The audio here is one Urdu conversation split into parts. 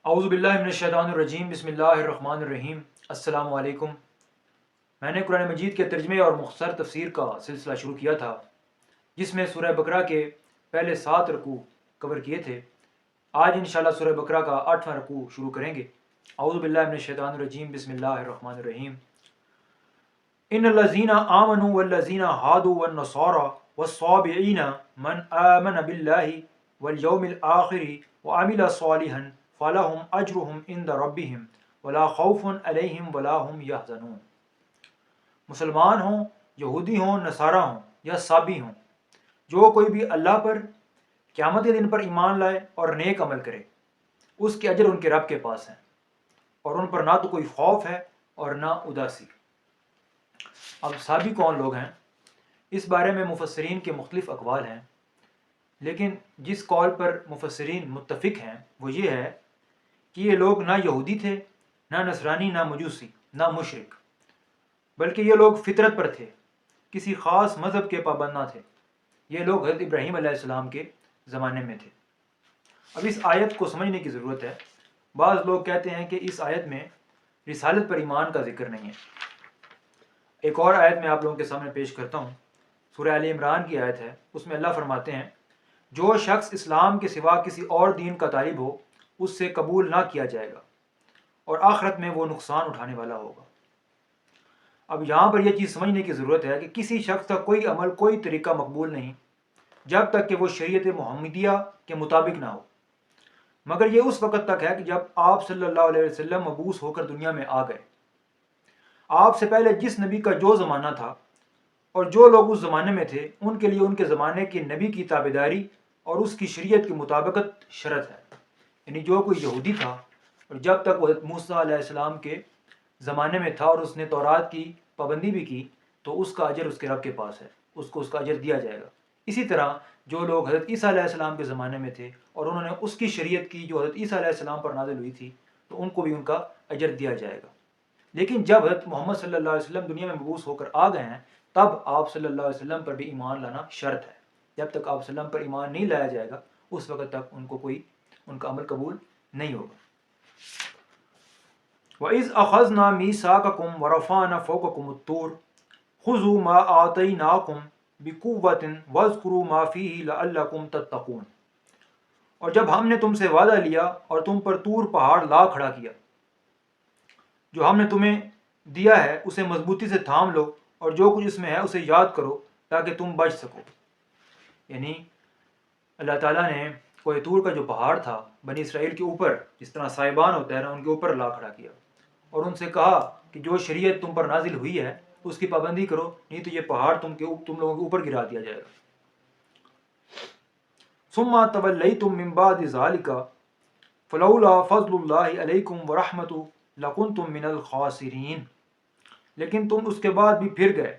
اعوذ باللہ من الشیطان الرجیم، بسم اللہ الرحمن الرحیم۔ السلام علیکم۔ میں نے قرآن مجید کے ترجمے اور مختصر تفسیر کا سلسلہ شروع کیا تھا، جس میں سورہ بقرہ کے پہلے 7 رکوع کور کیے تھے۔ آج انشاءاللہ سورہ بقرہ کا 8واں رکوع شروع کریں گے۔ اعوذ باللہ من الشیطان الرجیم، بسم اللہ الرحمن الرحیم۔ ان الذین آمنوا والذین ہادوا والنصارى والصابئین من آمن باللہ والیوم الآخر وعمل صالحا فلهم اجرهم عند ربهم ولا خوف علیہم ولا هم یحزنون۔ مسلمان ہوں، یہودی ہوں، نصارہ ہوں یا صابی ہوں، جو کوئی بھی اللہ پر، قیامت کے دن پر ایمان لائے اور نیک عمل کرے، اس کے اجر ان کے رب کے پاس ہیں، اور ان پر نہ تو کوئی خوف ہے اور نہ اداسی۔ اب صابی کون لوگ ہیں، اس بارے میں مفسرین کے مختلف اقوال ہیں، لیکن جس قول پر مفسرین متفق ہیں وہ یہ ہے کہ یہ لوگ نہ یہودی تھے، نہ نصرانی، نہ مجوسی، نہ مشرک، بلکہ یہ لوگ فطرت پر تھے، کسی خاص مذہب کے پابند نہ تھے۔ یہ لوگ حضرت ابراہیم علیہ السلام کے زمانے میں تھے۔ اب اس آیت کو سمجھنے کی ضرورت ہے۔ بعض لوگ کہتے ہیں کہ اس آیت میں رسالت پر ایمان کا ذکر نہیں ہے۔ ایک اور آیت میں آپ لوگوں کے سامنے پیش کرتا ہوں، سورہ آل عمران کی آیت ہے۔ اس میں اللہ فرماتے ہیں، جو شخص اسلام کے سوا کسی اور دین کا طالب ہو اس سے قبول نہ کیا جائے گا، اور آخرت میں وہ نقصان اٹھانے والا ہوگا۔ اب یہاں پر یہ چیز سمجھنے کی ضرورت ہے کہ کسی شخص کا کوئی عمل، کوئی طریقہ مقبول نہیں جب تک کہ وہ شریعت محمدیہ کے مطابق نہ ہو، مگر یہ اس وقت تک ہے کہ جب آپ صلی اللہ علیہ وسلم مبعوث ہو کر دنیا میں آ گئے۔ آپ سے پہلے جس نبی کا جو زمانہ تھا اور جو لوگ اس زمانے میں تھے، ان کے لیے ان کے زمانے کے نبی کی تابعداری اور اس کی شریعت کی مطابقت شرط ہے۔ یعنی جو کوئی یہودی تھا اور جب تک وہ موسیٰ علیہ السلام کے زمانے میں تھا اور اس نے تورات کی پابندی بھی کی، تو اس کا اجر اس کے رب کے پاس ہے، اس کو اس کا اجر دیا جائے گا۔ اسی طرح جو لوگ حضرت عیسیٰ علیہ السلام کے زمانے میں تھے اور انہوں نے اس کی شریعت کی جو حضرت عیسیٰ علیہ السلام پر نازل ہوئی تھی، تو ان کو بھی ان کا اجر دیا جائے گا۔ لیکن جب حضرت محمد صلی اللہ علیہ وسلم دنیا میں مبعوث ہو کر آ گئے ہیں، تب آپ صلی اللہ علیہ وسلم پر بھی ایمان لانا شرط ہے۔ جب تک آپ صلی اللہ علیہ وسلم پر ایمان نہیں لایا جائے گا، اس وقت تک ان کو کوئی ان کا عمل قبول نہیں ہوگا۔ وَإِذْ أَخَذْنَا مِيثَاقَكُمْ وَرَفَعْنَا فَوْقَكُمُ الطُّورَ خُذُوا مَا آتَيْنَاكُمْ بِقُوَّةٍ وَاذْكُرُوا مَا فِيهِ لَعَلَّكُمْ تَتَّقُونَ۔ اور جب ہم نے تم سے وعدہ لیا اور تم پر طور پہاڑ لا کھڑا کیا، جو ہم نے تمہیں دیا ہے اسے مضبوطی سے تھام لو، اور جو کچھ اس میں ہے اسے یاد کرو تاکہ تم بچ سکو۔ یعنی اللہ تعالیٰ نے کوہ طور کا جو پہاڑ تھا بنی اسرائیل کے اوپر، جس طرح سائبان ہوتا ہے نا، ان کے اوپر لا کھڑا کیا، اور ان سے کہا کہ جو شریعت تم پر نازل ہوئی ہے اس کی پابندی کرو، نہیں تو یہ پہاڑ تم لوگوں کے اوپر گرا دیا جائے گا۔ ثم تولیتم من بعد ذلک فلولا فضل اللہ علیکم ورحمتہ لکنتم من الخاسرین۔ لیکن تم اس کے بعد بھی پھر گئے،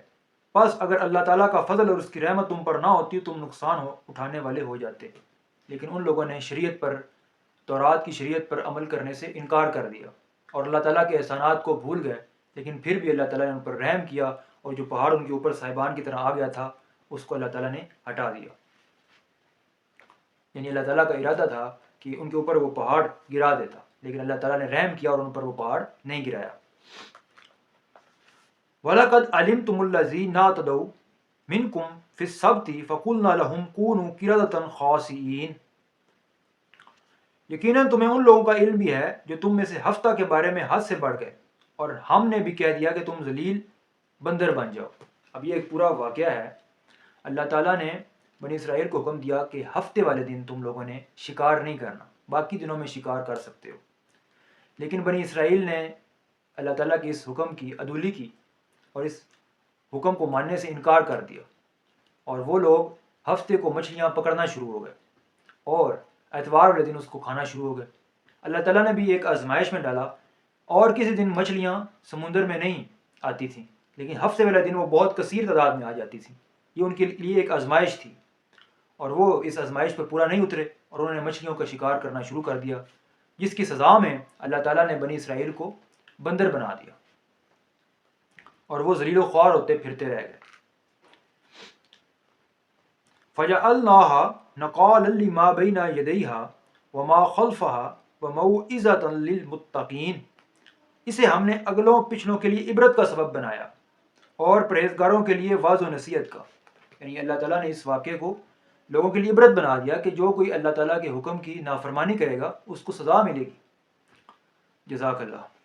پس اگر اللہ تعالیٰ کا فضل اور اس کی رحمت تم پر نہ ہوتی تم نقصان اٹھانے والے ہو جاتے۔ لیکن ان لوگوں نے شریعت پر، تورات کی شریعت پر عمل کرنے سے انکار کر دیا اور اللہ تعالیٰ کے احسانات کو بھول گئے۔ لیکن پھر بھی اللہ تعالیٰ نے ان پر رحم کیا، اور جو پہاڑ ان کے اوپر صاحبان کی طرح آ گیا تھا اس کو اللہ تعالیٰ نے ہٹا دیا۔ یعنی اللہ تعالیٰ کا ارادہ تھا کہ ان کے اوپر وہ پہاڑ گرا دیتا، لیکن اللہ تعالیٰ نے رحم کیا اور ان پر وہ پہاڑ نہیں گرایا۔ وَلَقَدْ عَلِمْتُمُ الَّذِينَ اعْتَدَوْا مِنْكُمْ فِي السَّبْتِ فَقُلْنَا لَهُمْ كُونُوا قِرَدَةً خَاسِئِينَ۔ یقیناً تمہیں ان لوگوں کا علم بھی ہے جو تم میں سے ہفتہ کے بارے میں حد سے بڑھ گئے، اور ہم نے بھی کہہ دیا کہ تم ذلیل بندر بن جاؤ۔ اب یہ ایک پورا واقعہ ہے۔ اللہ تعالیٰ نے بنی اسرائیل کو حکم دیا کہ ہفتے والے دن تم لوگوں نے شکار نہیں کرنا، باقی دنوں میں شکار کر سکتے ہو۔ لیکن بنی اسرائیل نے اللہ تعالیٰ کے اس حکم کی عدولی کی اور اس حکم کو ماننے سے انکار کر دیا، اور وہ لوگ ہفتے کو مچھلیاں پکڑنا شروع ہو گئے اور اتوار والے دن اس کو کھانا شروع ہو گئے۔ اللہ تعالیٰ نے بھی ایک آزمائش میں ڈالا، اور کسی دن مچھلیاں سمندر میں نہیں آتی تھیں، لیکن ہفتے والے دن وہ بہت کثیر تعداد میں آ جاتی تھیں۔ یہ ان کے لیے ایک آزمائش تھی، اور وہ اس آزمائش پر پورا نہیں اترے اور انہوں نے مچھلیوں کا شکار کرنا شروع کر دیا، جس کی سزا میں اللہ تعالیٰ نے بنی اسرائیل کو بندر بنا دیا، اور وہ ذلیل و خوار ہوتے پھرتے رہ گئے۔ فَجَعَلْنَاهَا نَقَالًا لِمَا بَيْنَ يَدَيْهَا وَمَا خَلْفَهَا وموعظۃ للمتقین، اسے ہم نے اگلوں پچھلوں کے لیے عبرت کا سبب بنایا اور پرہیزگاروں کے لیے واعظ و نصیحت کا۔ یعنی اللہ تعالیٰ نے اس واقعے کو لوگوں کے لیے عبرت بنا دیا کہ جو کوئی اللہ تعالیٰ کے حکم کی نافرمانی کرے گا اس کو سزا ملے گی۔ جزاک اللہ۔